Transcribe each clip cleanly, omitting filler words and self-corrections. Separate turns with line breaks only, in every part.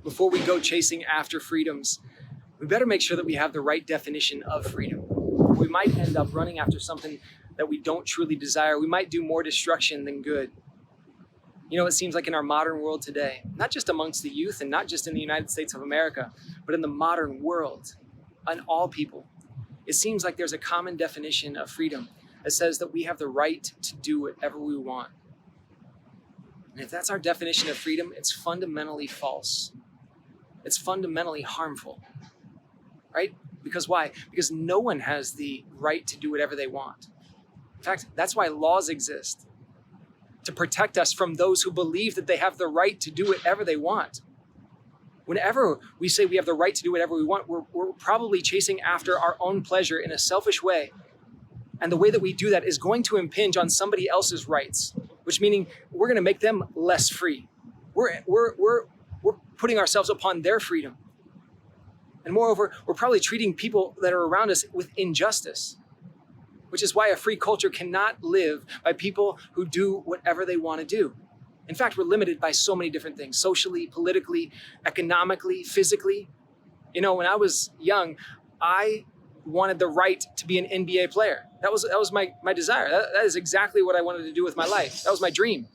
before we go chasing after freedoms, we better make sure that we have the right definition of freedom. We might end up running after something that we don't truly desire. We might do more destruction than good. You know, it seems like in our modern world today, not just amongst the youth and not just in the United States of America, but in the modern world, on all people, it seems like there's a common definition of freedom that says that we have the right to do whatever we want. And if that's our definition of freedom, it's fundamentally false. It's fundamentally harmful, right? Because why? Because no one has the right to do whatever they want. In fact, that's why laws exist, to protect us from those who believe that they have the right to do whatever they want. Whenever we say we have the right to do whatever we want, we're probably chasing after our own pleasure in a selfish way. And the way that we do that is going to impinge on somebody else's rights, which meaning we're going to make them less free. We're putting ourselves upon their freedom. And moreover, we're probably treating people that are around us with injustice, which is why a free culture cannot live by people who do whatever they want to do. In fact, we're limited by so many different things, socially, politically, economically, physically. You know, when I was young, I wanted the right to be an NBA player. That was my desire. That is exactly what I wanted to do with my life. That was my dream.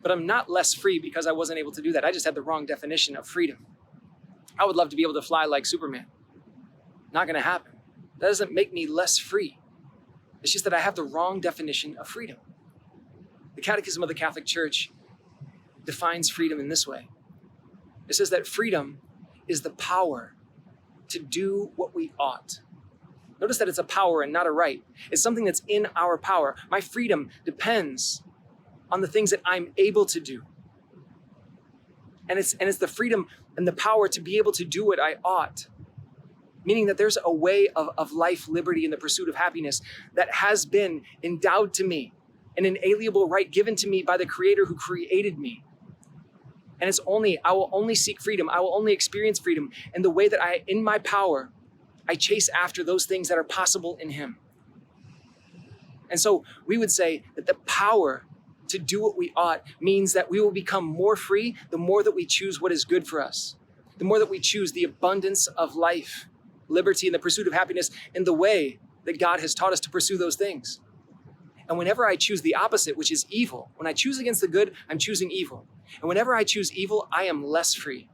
But I'm not less free because I wasn't able to do that. I just had the wrong definition of freedom. I would love to be able to fly like Superman. Not going to happen. That doesn't make me less free. It's just that I have the wrong definition of freedom. The Catechism of the Catholic Church defines freedom in this way. It says that freedom is the power to do what we ought. Notice that it's a power and not a right. It's something that's in our power. My freedom depends on the things that I'm able to do. And it's the freedom and the power to be able to do what I ought. Meaning that there's a way of life, liberty, and the pursuit of happiness that has been endowed to me, an inalienable right given to me by the Creator who created me. And I will only seek freedom. I will only experience freedom in the way that in my power, I chase after those things that are possible in Him. And so we would say that the power to do what we ought means that we will become more free the more that we choose what is good for us, the more that we choose the abundance of life, liberty, and the pursuit of happiness in the way that God has taught us to pursue those things. And whenever I choose the opposite, which is evil, when I choose against the good, I'm choosing evil. And whenever I choose evil, I am less free.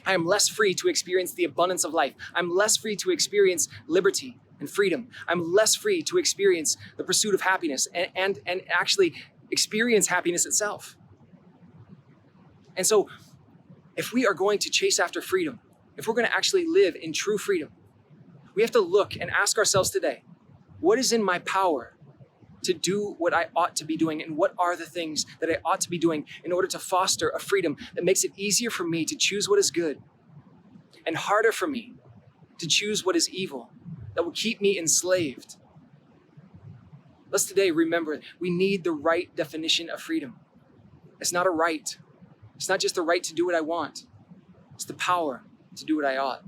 I am less free to experience the abundance of life. I'm less free to experience liberty and freedom. I'm less free to experience the pursuit of happiness and actually experience happiness itself. And so if we are going to chase after freedom, if we're going to actually live in true freedom, we have to look and ask ourselves today, what is in my power to do what I ought to be doing? And what are the things that I ought to be doing in order to foster a freedom that makes it easier for me to choose what is good and harder for me to choose what is evil, that will keep me enslaved? Let's today remember we need the right definition of freedom. It's not a right. It's not just the right to do what I want. It's the power to do what I ought.